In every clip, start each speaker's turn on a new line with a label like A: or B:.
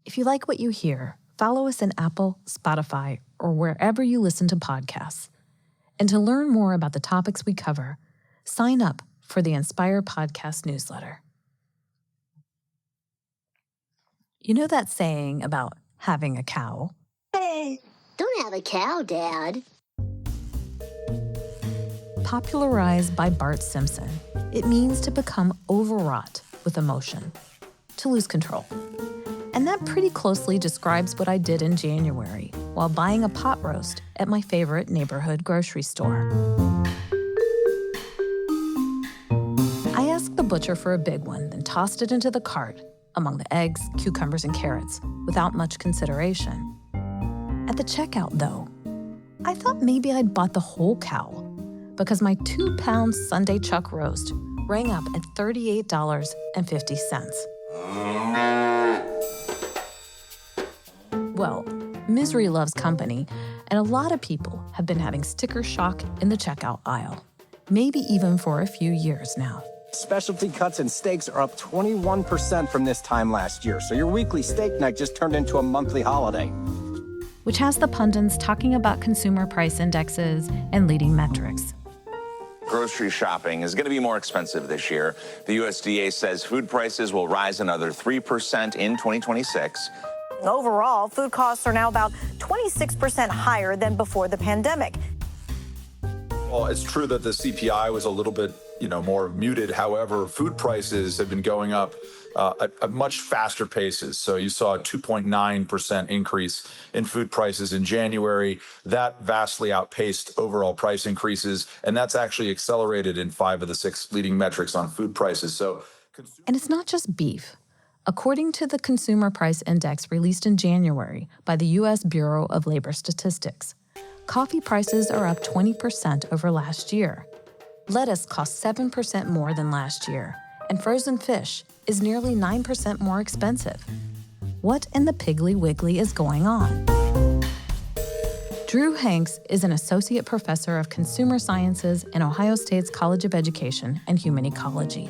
A: If you like what you hear, follow us in Apple, Spotify, or wherever you listen to podcasts. And to learn more about the topics we cover, sign up for the Inspire Podcast newsletter. You know that saying about having a cow?
B: Hey, don't have a cow, Dad.
A: Popularized by Bart Simpson, it means to become overwrought with emotion, to lose control. And that pretty closely describes what I did in January while buying a pot roast at my favorite neighborhood grocery store. I asked the butcher for a big one, then tossed it into the cart among the eggs, cucumbers, and carrots without much consideration. At the checkout, though, I thought maybe I'd bought the whole cow because my 2-pound Sunday chuck roast rang up at $38.50. Well, misery loves company, and a lot of people have been having sticker shock in the checkout aisle, maybe even for a few years now.
C: Specialty cuts and steaks are up 21% from this time last year, so your weekly steak night just turned into a monthly holiday.
A: Which has the pundits talking about consumer price indexes and leading metrics.
D: Grocery shopping is going to be more expensive this year. The USDA says food prices will rise another 3% in 2026.
E: Overall, food costs are now about 26% higher than before the pandemic.
F: Well, it's true that the CPI was a little bit, more muted. However, food prices have been going up at much faster paces. So you saw a 2.9% increase in food prices in January. That vastly outpaced overall price increases, and that's actually accelerated in 5 of the 6 leading metrics on food prices.
A: And it's not just beef. According to the Consumer Price Index released in January by the U.S. Bureau of Labor Statistics, coffee prices are up 20% over last year. Lettuce costs 7% more than last year, and frozen fish is nearly 9% more expensive. What in the Piggly Wiggly is going on? Drew Hanks is an associate professor of consumer sciences in Ohio State's College of Education and Human Ecology.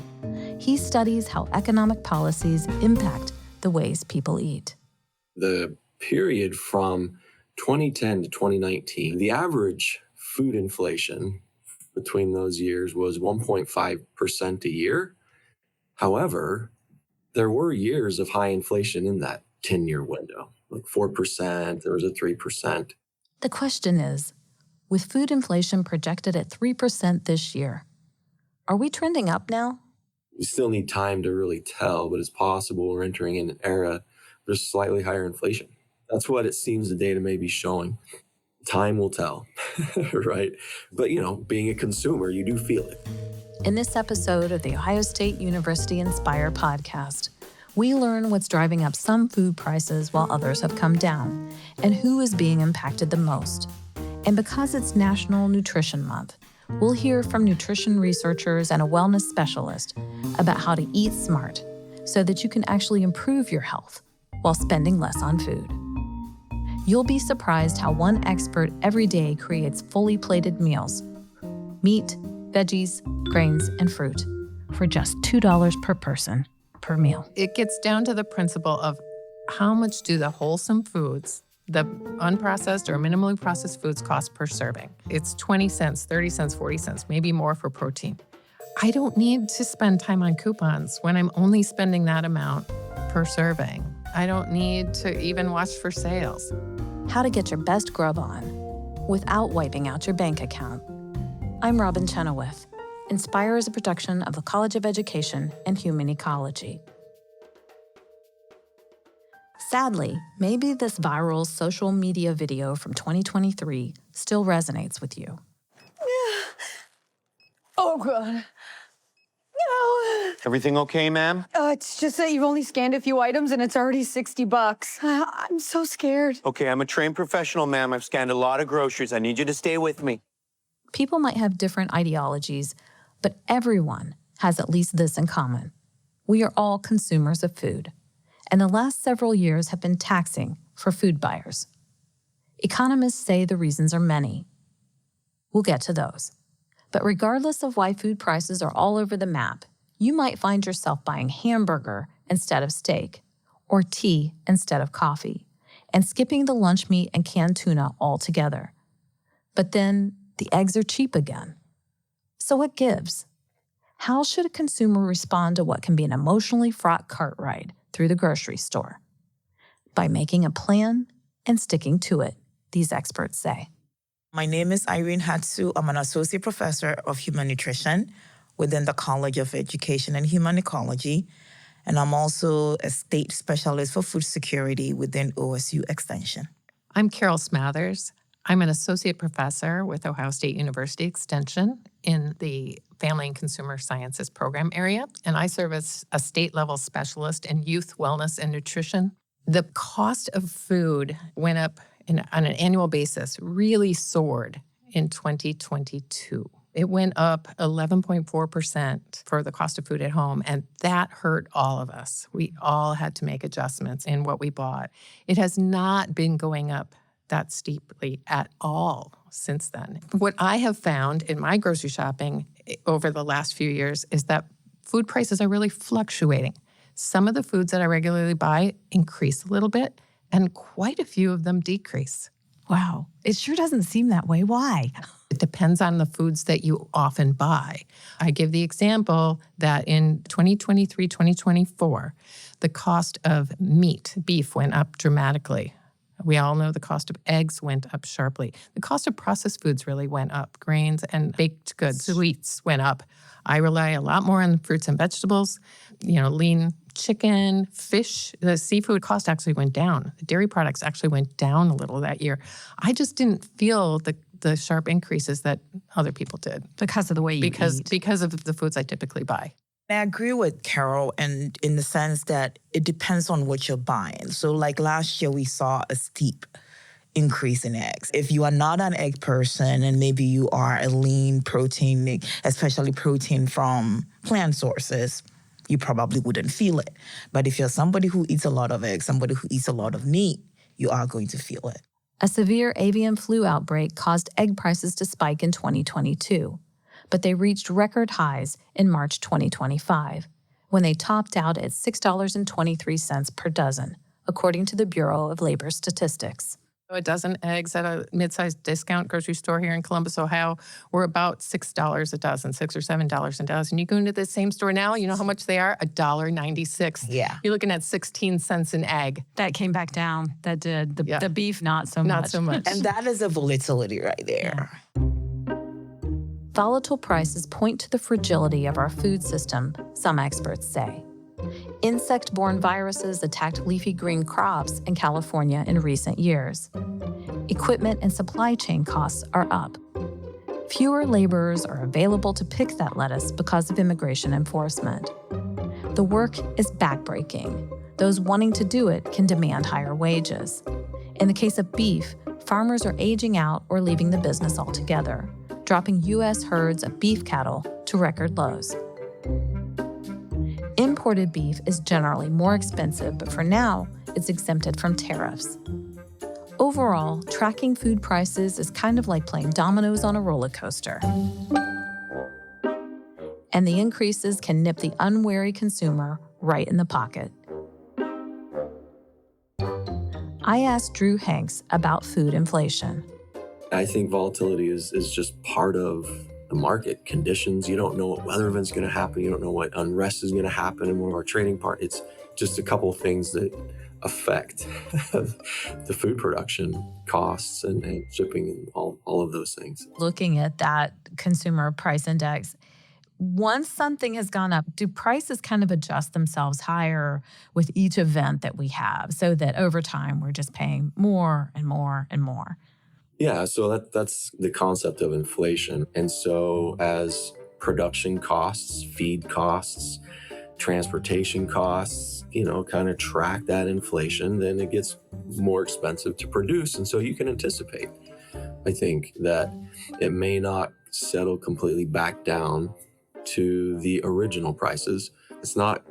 A: He studies how economic policies impact the ways people eat.
G: The period from 2010 to 2019, the average food inflation between those years was 1.5% a year. However, there were years of high inflation in that 10-year window, like 4%, there was a 3%.
A: The question is, with food inflation projected at 3% this year, are we trending up now?
G: We still need time to really tell, but it's possible we're entering an era with slightly higher inflation. That's what it seems the data may be showing. Time will tell, right? But, being a consumer, you do feel it.
A: In this episode of the Ohio State University Inspire podcast, we learn what's driving up some food prices while others have come down, and who is being impacted the most. And because it's National Nutrition Month, we'll hear from nutrition researchers and a wellness specialist about how to eat smart so that you can actually improve your health while spending less on food. You'll be surprised how one expert every day creates fully plated meals: meat, veggies, grains, and fruit for just $2 per person per meal.
H: It gets down to the principle of how much do the wholesome foods, the unprocessed or minimally processed foods, cost per serving. It's 20 cents, 30 cents, 40 cents, maybe more for protein. I don't need to spend time on coupons when I'm only spending that amount per serving. I don't need to even watch for sales.
A: How to get your best grub on without wiping out your bank account. I'm Robin Chenoweth. Inspire is a production of the College of Education and Human Ecology. Sadly, maybe this viral social media video from 2023 still resonates with you.
I: Oh, God. No.
J: Everything okay, ma'am?
I: It's just that you've only scanned a few items and it's already $60. I'm so scared.
J: Okay, I'm a trained professional, ma'am. I've scanned a lot of groceries. I need you to stay with me.
A: People might have different ideologies, but everyone has at least this in common. We are all consumers of food, and the last several years have been taxing for food buyers. Economists say the reasons are many. We'll get to those. But regardless of why food prices are all over the map, you might find yourself buying hamburger instead of steak, or tea instead of coffee, and skipping the lunch meat and canned tuna altogether. But then the eggs are cheap again. So what gives? How should a consumer respond to what can be an emotionally fraught cart ride through the grocery store? By making a plan and sticking to it, these experts say.
K: My name is Irene Hatsu. I'm an associate professor of human nutrition within the College of Education and Human Ecology, and I'm also a state specialist for food security within OSU Extension.
H: I'm Carol Smathers. I'm an associate professor with Ohio State University Extension in the Family and Consumer Sciences program area, and I serve as a state-level specialist in youth wellness and nutrition. The cost of food went up on an annual basis, really soared in 2022. It went up 11.4% for the cost of food at home, and that hurt all of us. We all had to make adjustments in what we bought. It has not been going up that steeply at all since then. What I have found in my grocery shopping over the last few years is that food prices are really fluctuating. Some of the foods that I regularly buy increase a little bit, and quite a few of them decrease.
A: Wow, it sure doesn't seem that way. Why?
H: It depends on the foods that you often buy. I give the example that in 2023, 2024, the cost of meat, beef, went up dramatically. We all know the cost of eggs went up sharply. The cost of processed foods really went up. Grains and baked goods, sweets went up. I rely a lot more on fruits and vegetables, lean chicken, fish. The seafood cost actually went down. The dairy products actually went down a little that year. I just didn't feel the sharp increases that other people did.
A: Because of the way you eat.
H: Because of the foods I typically buy.
K: I agree with Carol, and in the sense that it depends on what you're buying. So like last year, we saw a steep increase in eggs. If you are not an egg person and maybe you are a lean protein, especially protein from plant sources, you probably wouldn't feel it. But if you're somebody who eats a lot of eggs, somebody who eats a lot of meat, you are going to feel it.
A: A severe avian flu outbreak caused egg prices to spike in 2022, but they reached record highs in March 2025, when they topped out at $6.23 per dozen, according to the Bureau of Labor Statistics.
H: A dozen eggs at a mid-sized discount grocery store here in Columbus, Ohio, were about $6 a dozen, $6 or $7 a dozen. You go into the same store now, you know how much they are? $1.96.
K: Yeah.
H: You're looking at 16 cents an egg.
A: That came back down. That did. The beef, not so much.
H: Not so much.
K: And that is a volatility right there.
A: Yeah. Volatile prices point to the fragility of our food system, some experts say. Insect-borne viruses attacked leafy green crops in California in recent years. Equipment and supply chain costs are up. Fewer laborers are available to pick that lettuce because of immigration enforcement. The work is backbreaking. Those wanting to do it can demand higher wages. In the case of beef, farmers are aging out or leaving the business altogether, dropping U.S. herds of beef cattle to record lows. Imported beef is generally more expensive, but for now, it's exempted from tariffs. Overall, tracking food prices is kind of like playing dominoes on a roller coaster. And the increases can nip the unwary consumer right in the pocket. I asked Drew Hanks about food inflation.
G: I think volatility is just part of the market conditions. You don't know what weather event's going to happen. You don't know what unrest is going to happen in one of our trading parts. It's just a couple of things that affect the food production costs and shipping and all of those things.
A: Looking at that consumer price index, once something has gone up, do prices kind of adjust themselves higher with each event that we have so that over time we're just paying more and more and more?
G: Yeah, so that's the concept of inflation. And so as production costs, feed costs, transportation costs, kind of track that inflation, then it gets more expensive to produce. And so you can anticipate, I think, that it may not settle completely back down to the original prices. It's not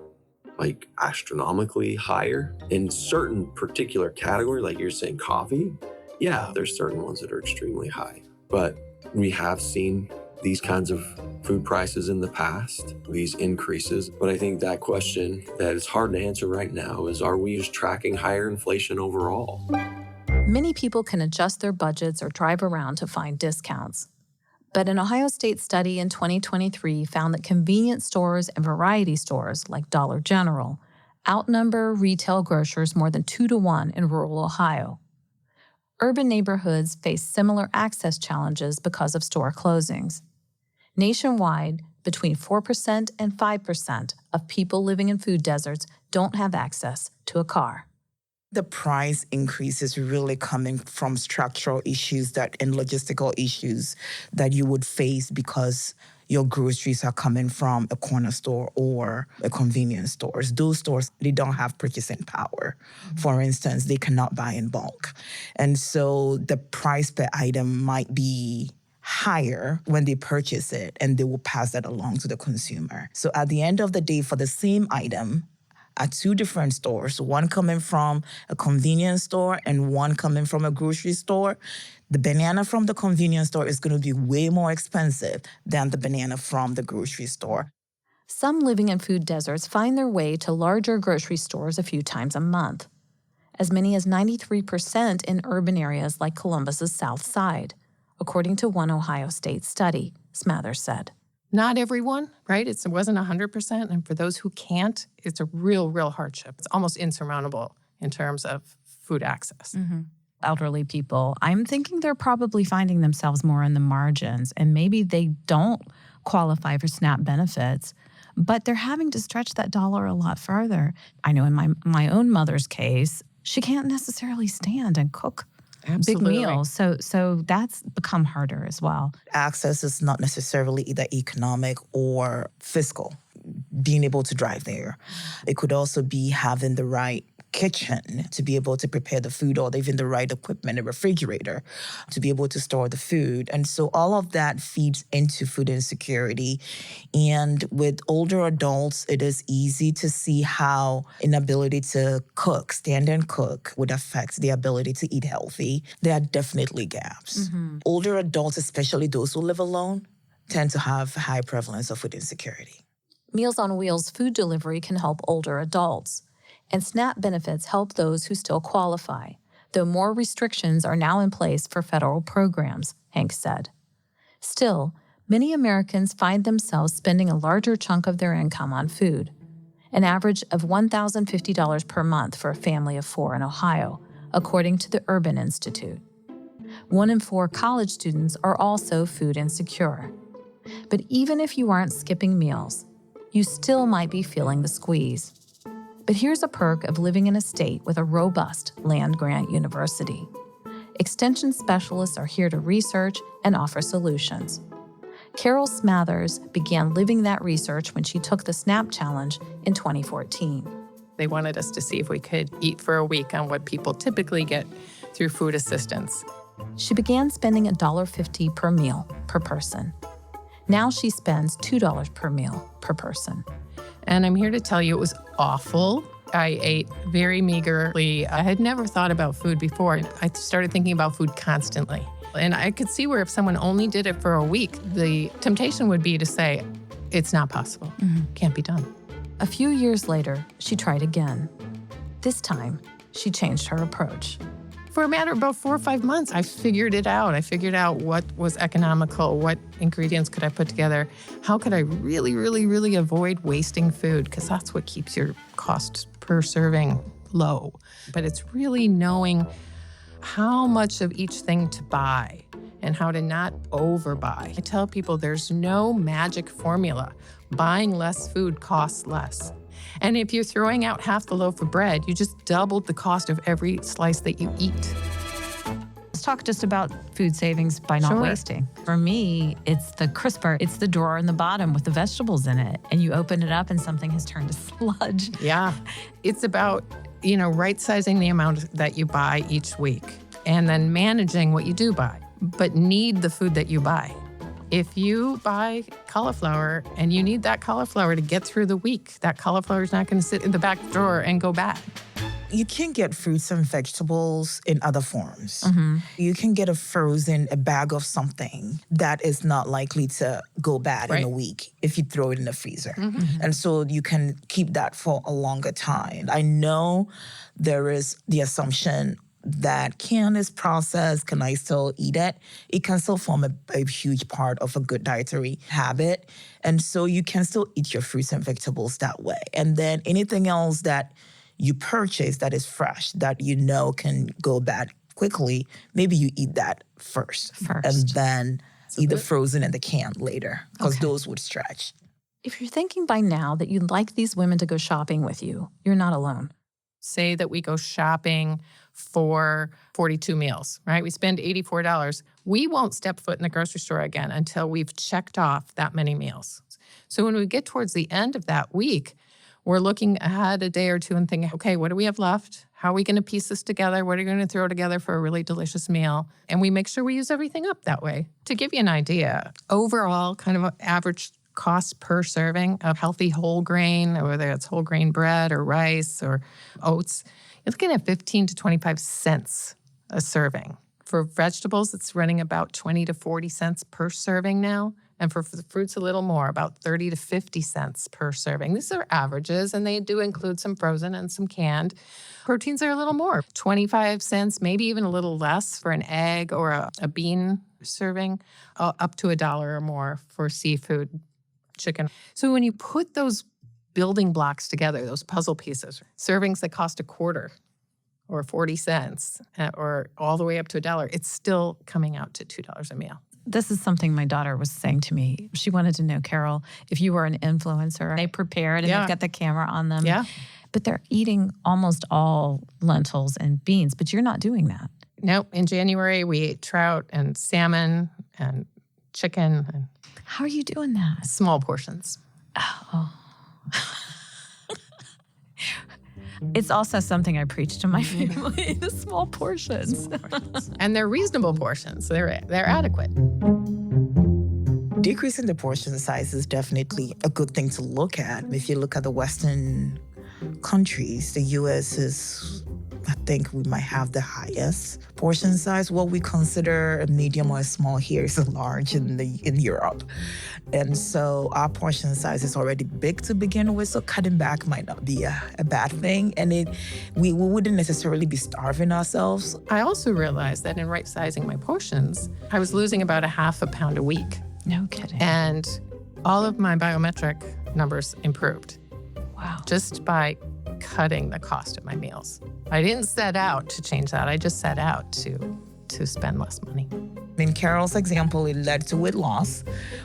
G: like astronomically higher. In certain particular category, like you're saying coffee, yeah, there's certain ones that are extremely high. But we have seen these kinds of food prices in the past, these increases. But I think that question that is hard to answer right now is, are we just tracking higher inflation overall?
A: Many people can adjust their budgets or drive around to find discounts. But an Ohio State study in 2023 found that convenience stores and variety stores, like Dollar General, outnumber retail grocers more than 2-to-1 in rural Ohio. Urban neighborhoods face similar access challenges because of store closings. Nationwide, between 4% and 5% of people living in food deserts don't have access to a car.
K: The price increase is really coming from structural issues and logistical issues that you would face because your groceries are coming from a corner store or a convenience store. Those stores, they don't have purchasing power. For instance, they cannot buy in bulk. And so the price per item might be higher when they purchase it, and they will pass that along to the consumer. So at the end of the day, for the same item, at 2 different stores, one coming from a convenience store and one coming from a grocery store, the banana from the convenience store is going to be way more expensive than the banana from the grocery store.
A: Some living in food deserts find their way to larger grocery stores a few times a month. As many as 93% in urban areas like Columbus's South Side, according to one Ohio State study, Smathers said.
H: Not everyone, right? It wasn't 100%. And for those who can't, it's a real hardship. It's almost insurmountable in terms of food access.
A: Elderly people, I'm thinking they're probably finding themselves more in the margins, and maybe they don't qualify for SNAP benefits, but they're having to stretch that dollar a lot further. I know in my own mother's case, she can't necessarily stand and cook
H: Absolutely.
A: big meals. So that's become harder as well.
K: Access is not necessarily either economic or fiscal, being able to drive there. It could also be having the right kitchen to be able to prepare the food, or even the right equipment, a refrigerator, to be able to store the food. And so all of that feeds into food insecurity. And with older adults, it is easy to see how inability to cook, stand and cook, would affect the ability to eat healthy. There are definitely gaps. Older adults, especially those who live alone, tend to have high prevalence of food insecurity.
A: Meals on Wheels food delivery can help older adults, and SNAP benefits help those who still qualify, though more restrictions are now in place for federal programs, Hank said. Still, many Americans find themselves spending a larger chunk of their income on food, an average of $1,050 per month for a family of 4 in Ohio, according to the Urban Institute. 1 in 4 college students are also food insecure. But even if you aren't skipping meals, you still might be feeling the squeeze. But here's a perk of living in a state with a robust land-grant university. Extension specialists are here to research and offer solutions. Carol Smathers began living that research when she took the SNAP Challenge in 2014.
H: They wanted us to see if we could eat for a week on what people typically get through food assistance.
A: She began spending $1.50 per meal per person. Now she spends $2 per meal per person.
H: And I'm here to tell you it was awful. I ate very meagerly. I had never thought about food before. I started thinking about food constantly. And I could see where if someone only did it for a week, the temptation would be to say, it's not possible. Can't be done.
A: A few years later, she tried again. This time, she changed her approach.
H: For a matter of about 4 or 5 months, I figured it out. I figured out what was economical, what ingredients could I put together, how could I really avoid wasting food, because that's what keeps your cost per serving low. But it's really knowing how much of each thing to buy and how to not overbuy. I tell people there's no magic formula. Buying less food costs less. And if you're throwing out half the loaf of bread, you just doubled the cost of every slice that you eat.
A: Let's talk just about food savings by not wasting. For me, it's the crisper. It's the drawer in the bottom with the vegetables in it. And you open it up and something has turned to sludge.
H: Yeah. It's about, right-sizing the amount that you buy each week and then managing what you do buy, but need the food that you buy. If you buy cauliflower and you need that cauliflower to get through the week, that cauliflower is not going to sit in the back drawer and go bad.
K: You can get fruits and vegetables in other forms.
A: Mm-hmm.
K: You can get a bag of something that is not likely to go bad in a week if you throw it in the freezer.
H: Mm-hmm.
K: And so you can keep that for a longer time. I know there is the assumption that canned is processed, can I still eat it? It can still form a huge part of a good dietary habit. And so you can still eat your fruits and vegetables that way. And then anything else that you purchase that is fresh, that you know can go bad quickly, maybe you eat that first. And then eat the frozen and the canned later, because those would stretch.
A: If you're thinking by now that you'd like these women to go shopping with you, you're not alone.
H: Say that we go shopping for 42 meals, right? We spend $84. We won't step foot in the grocery store again until we've checked off that many meals. So when we get towards the end of that week, we're looking ahead a day or two and thinking, okay, what do we have left? How are we going to piece this together? What are we going to throw together for a really delicious meal? And we make sure we use everything up that way. To give you an idea, overall, kind of an average cost per serving of healthy whole grain, whether it's whole grain bread or rice or oats, you're looking at 15 to 25 cents a serving. For vegetables, it's running about 20 to 40 cents per serving now. And for the fruits, a little more, about 30 to 50 cents per serving. These are averages, and they do include some frozen and some canned. Proteins are a little more, 25 cents, maybe even a little less for an egg or a bean serving, up to $1 or more for seafood, chicken. So when you put those building blocks together, those puzzle pieces, servings that cost $0.25 or 40 cents or all the way up to $1, it's still coming out to $2 a meal.
A: This is something my daughter was saying to me. She wanted to know, Carol, if you were an influencer, they prepared and they've got the camera on them.
H: Yeah.
A: But they're eating almost all lentils and beans, but you're not doing that.
H: No, in January, we ate trout and salmon and chicken. And
A: how are you doing that?
H: Small portions.
A: Oh. It's also something I preach to my family, the small portions.
H: And they're reasonable portions. They're adequate.
K: Decreasing the portion size is definitely a good thing to look at. If you look at the Western countries, the U.S. is, I think we might have the highest portion size. What we consider a medium or a small here is a large in Europe. And so our portion size is already big to begin with, so cutting back might not be a bad thing. And we wouldn't necessarily be starving ourselves.
H: I also realized that in right-sizing my portions, I was losing about ½ a pound a week.
A: No kidding.
H: And all of my biometric numbers improved.
A: Wow.
H: Just by cutting the cost of my meals. I didn't set out to change that. I just set out to spend less money.
K: In Carol's example, it led to weight loss,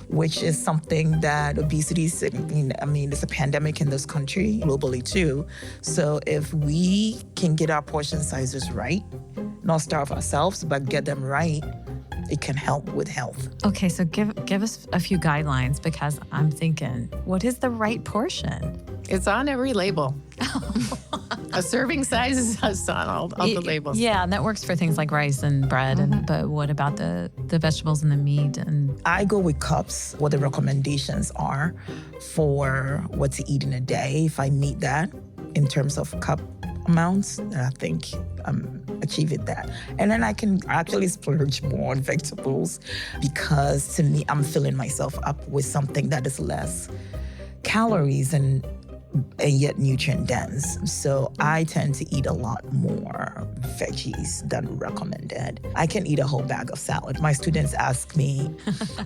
K: which is something that obesity is, it's a pandemic in this country, globally too. So if we can get our portion sizes right, not starve ourselves, but get them right, it can help with health.
A: Okay, so give us a few guidelines, because I'm thinking, what is the right portion?
H: It's on every label. A serving size is on all the labels.
A: Yeah, and that works for things like rice and bread. But what about the vegetables and the meat? And
K: I go with cups, what the recommendations are for what to eat in a day. If I meet that in terms of cup amounts, then I think I'm achieving that. And then I can actually splurge more on vegetables, because to me, I'm filling myself up with something that is less calories and yet nutrient dense. So I tend to eat a lot more veggies than recommended. I can eat a whole bag of salad. My students ask me,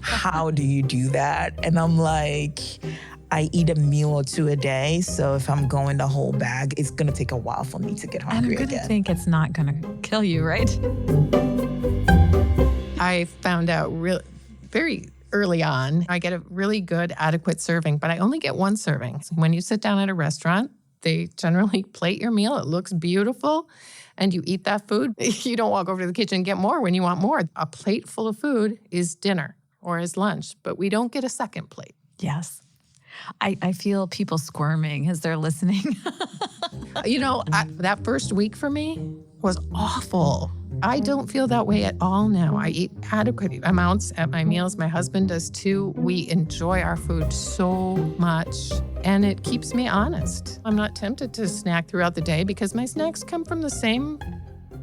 K: how do you do that? And I'm like, I eat a meal or two a day. So if I'm going the whole bag, it's going to take a while for me to get hungry again.
A: I'm going to think it's not going to kill you, right?
H: I found out very early on, I get a really good, adequate serving, but I only get one serving. When you sit down at a restaurant, they generally plate your meal. It looks beautiful, and you eat that food. You don't walk over to the kitchen and get more when you want more. A plate full of food is dinner or is lunch, but we don't get a second plate.
A: Yes. I feel people squirming as they're listening.
H: That first week for me was awful. I don't feel that way at all now. I eat adequate amounts at my meals. My husband does too. We enjoy our food so much, and it keeps me honest. I'm not tempted to snack throughout the day because my snacks come from the same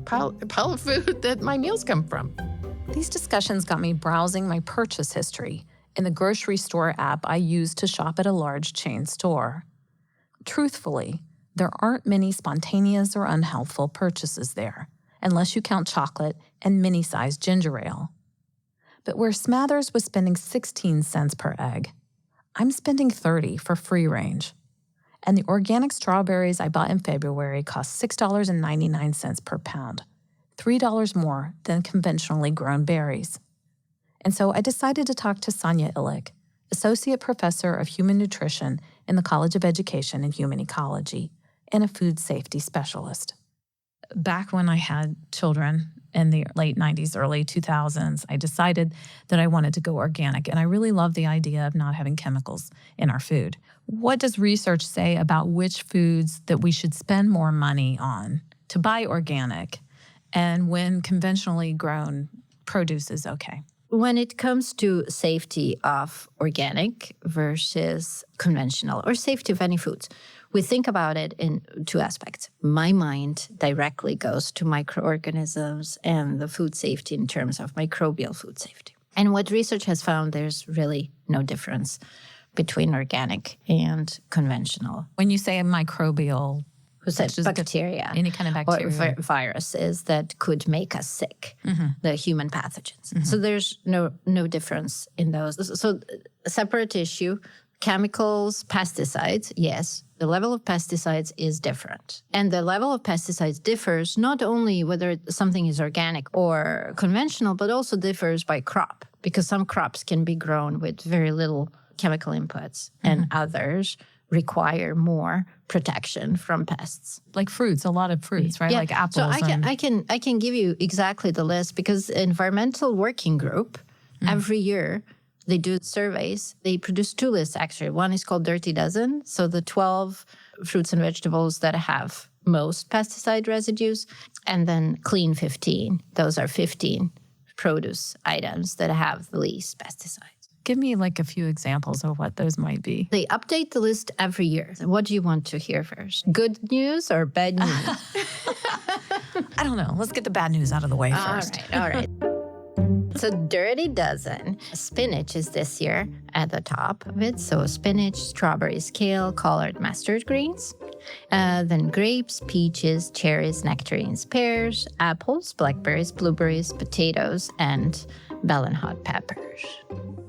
H: pile of food that my meals come from.
A: These discussions got me browsing my purchase history in the grocery store app I use to shop at a large chain store. Truthfully, there aren't many spontaneous or unhealthful purchases there, unless you count chocolate and mini-sized ginger ale. But where Smathers was spending 16 cents per egg, I'm spending 30 for free range. And the organic strawberries I bought in February cost $6.99 per pound, $3 more than conventionally grown berries. And so I decided to talk to Sonia Illick, Associate Professor of Human Nutrition in the College of Education and Human Ecology, and a food safety specialist. Back when I had children in the late 90s, early 2000s, I decided that I wanted to go organic, and I really love the idea of not having chemicals in our food. What does research say about which foods that we should spend more money on to buy organic and when conventionally grown produce is okay?
L: When it comes to safety of organic versus conventional, or safety of any foods, we think about it in two aspects. My mind directly goes to microorganisms and the food safety in terms of microbial food safety. And what research has found, there's really no difference between organic and conventional.
A: When you say a microbial,
L: who said bacteria,
A: any kind of bacteria,
L: or viruses that could make us sick, the human pathogens. So there's no difference in those. So a separate issue, chemicals, pesticides, yes, the level of pesticides is different. And the level of pesticides differs not only whether something is organic or conventional, but also differs by crop, because some crops can be grown with very little chemical inputs and others require more protection from pests.
A: Like fruits, a lot of fruits, right?
L: Yeah.
A: Like apples.
L: So I can give you exactly the list, because Environmental Working Group, every year they do surveys. They produce two lists, actually. One is called Dirty Dozen, so the 12 fruits and vegetables that have most pesticide residues, and then Clean 15. Those are 15 produce items that have the least pesticides.
A: Give me like a few examples of what those might be.
L: They update the list every year. What do you want to hear first? Good news or bad news?
A: I don't know. Let's get the bad news out of the way first.
L: All right. So Dirty Dozen. Spinach is this year at the top of it. So spinach, strawberries, kale, collard mustard greens. Then grapes, peaches, cherries, nectarines, pears, apples, blackberries, blueberries, potatoes, and bell and hot peppers.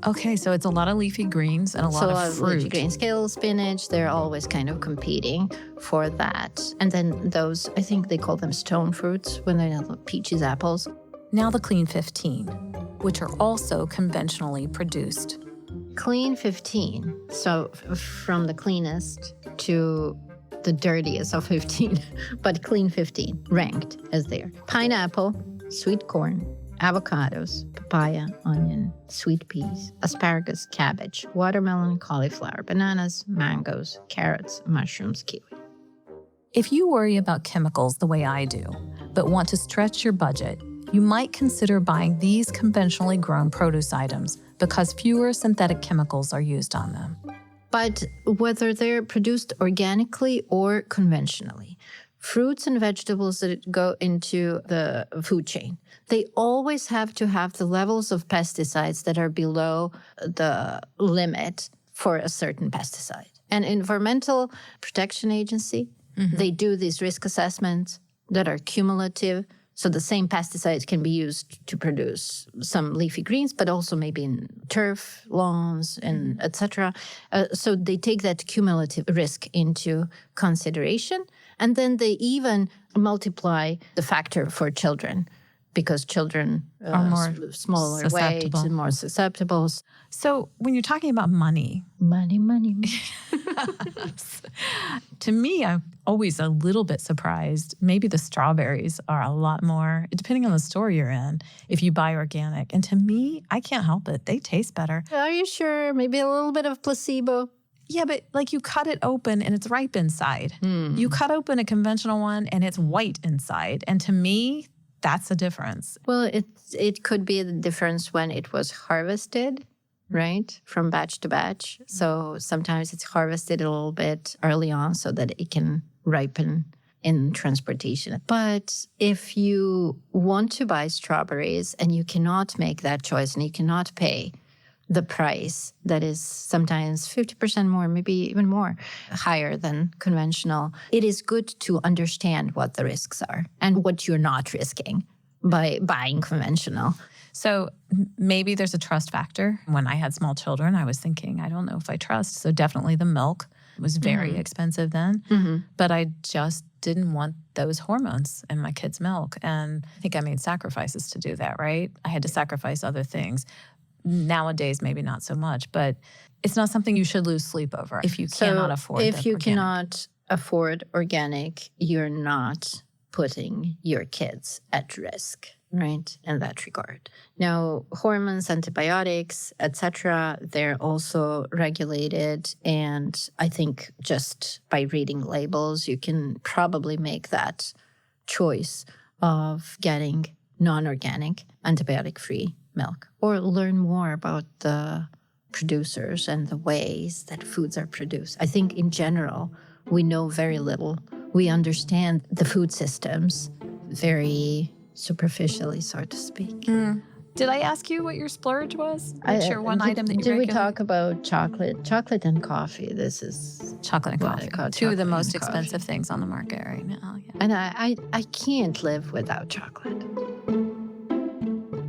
A: Okay, so it's a lot of leafy greens and a lot of fruit.
L: Leafy greens, kale, spinach, they're always kind of competing for that. And then those, I think they call them stone fruits when they're peaches, apples.
A: Now the Clean 15, which are also conventionally produced.
L: Clean 15, so from the cleanest to the dirtiest of 15, but Clean 15 ranked as there. Pineapple, sweet corn, avocados, papaya, onion, sweet peas, asparagus, cabbage, watermelon, cauliflower, bananas, mangoes, carrots, mushrooms, kiwi.
A: If you worry about chemicals the way I do, but want to stretch your budget, you might consider buying these conventionally grown produce items because fewer synthetic chemicals are used on them.
L: But whether they're produced organically or conventionally, fruits and vegetables that go into the food chain, they always have to have the levels of pesticides that are below the limit for a certain pesticide. And Environmental Protection Agency, they do these risk assessments that are cumulative. So the same pesticides can be used to produce some leafy greens, but also maybe in turf, lawns, and etc. So they take that cumulative risk into consideration. And then they even multiply the factor for children, because children
A: are more
L: smaller weight and more susceptible.
A: So when you're talking about money. To me, I'm always a little bit surprised. Maybe the strawberries are a lot more, depending on the store you're in, if you buy organic. And to me, I can't help it. They taste better.
L: Are you sure? Maybe a little bit of placebo?
A: Yeah, but like you cut it open and it's ripe inside. You cut open a conventional one and it's white inside. And to me, that's a difference.
L: Well, it could be the difference when it was harvested, right, from batch to batch. So sometimes it's harvested a little bit early on so that it can ripen in transportation. But if you want to buy strawberries and you cannot make that choice and you cannot pay the price that is sometimes 50% more, maybe even more, higher than conventional, it is good to understand what the risks are and what you're not risking by buying conventional.
A: So maybe there's a trust factor. When I had small children, I was thinking, I don't know if I trust. So definitely the milk was very expensive then. But I just didn't want those hormones in my kids' milk. And I think I made sacrifices to do that, right? I had to sacrifice other things. Nowadays, maybe not so much, but it's not something you should lose sleep over if you cannot afford
L: If you
A: organic.
L: cannot afford organic, you're not putting your kids at risk, right, in that regard. Now, hormones, antibiotics, etc., they're also regulated. And I think just by reading labels, you can probably make that choice of getting non-organic, antibiotic-free milk, or learn more about the producers and the ways that foods are produced. I think in general, we know very little. We understand the food systems very superficially, so to speak.
A: Did I ask you what your splurge was? What's your one item that you
L: Did we
A: regularly-
L: talk about chocolate? Chocolate and coffee. This is
A: Chocolate and
L: what I
A: coffee.
L: call
A: Two of the
L: chocolate
A: most
L: and
A: expensive things on the market right now. Yeah.
L: And I can't live without chocolate.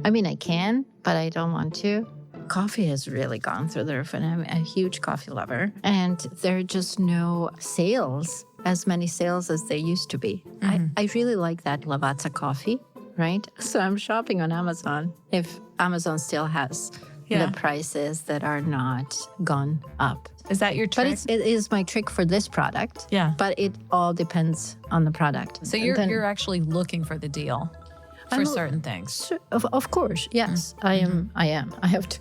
L: I mean, I can, but I don't want to. Coffee has really gone through the roof, and I'm a huge coffee lover. And there are just no sales, as many sales as there used to be. I really like that Lavazza coffee, right? So I'm shopping on Amazon. If Amazon still has the prices that are not gone up.
A: Is that your trick?
L: But it is my trick for this product.
A: Yeah.
L: But it all depends on the product.
A: So you're actually looking for the deal for certain things.
L: Of course, yes. I am. I have to.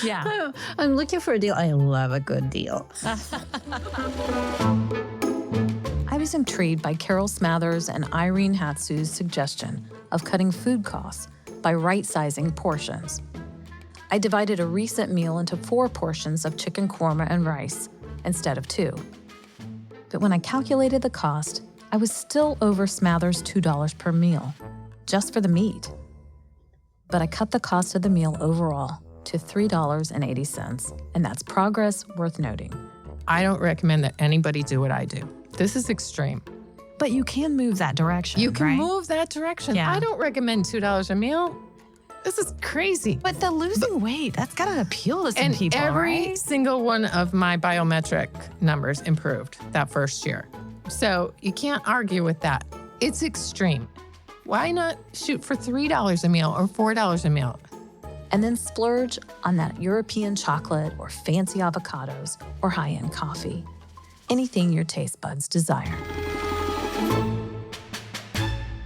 A: Yeah.
L: I'm looking for a deal. I love a good deal.
A: I was intrigued by Carol Smathers and Irene Hatsu's suggestion of cutting food costs by right-sizing portions. I divided a recent meal into 4 portions of chicken korma and rice instead of 2. But when I calculated the cost, I was still over Smathers' $2 per meal, just for the meat. But I cut the cost of the meal overall to $3.80, and that's progress worth noting.
H: I don't recommend that anybody do what I do. This is extreme.
A: But you can move that direction,
H: You can
A: right?
H: move that direction.
A: Yeah.
H: I don't recommend $2 a meal. This is crazy.
A: But the losing weight, that's got to appeal to some
H: And
A: people,
H: every
A: right?
H: single one of my biometric numbers improved that first year. So you can't argue with that. It's extreme. Why not shoot for $3 a meal or $4 a meal?
A: And then splurge on that European chocolate or fancy avocados or high-end coffee. Anything your taste buds desire.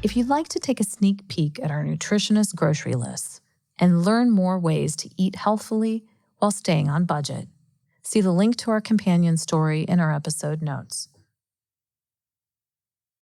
A: If you'd like to take a sneak peek at our nutritionist grocery lists and learn more ways to eat healthfully while staying on budget, see the link to our companion story in our episode notes.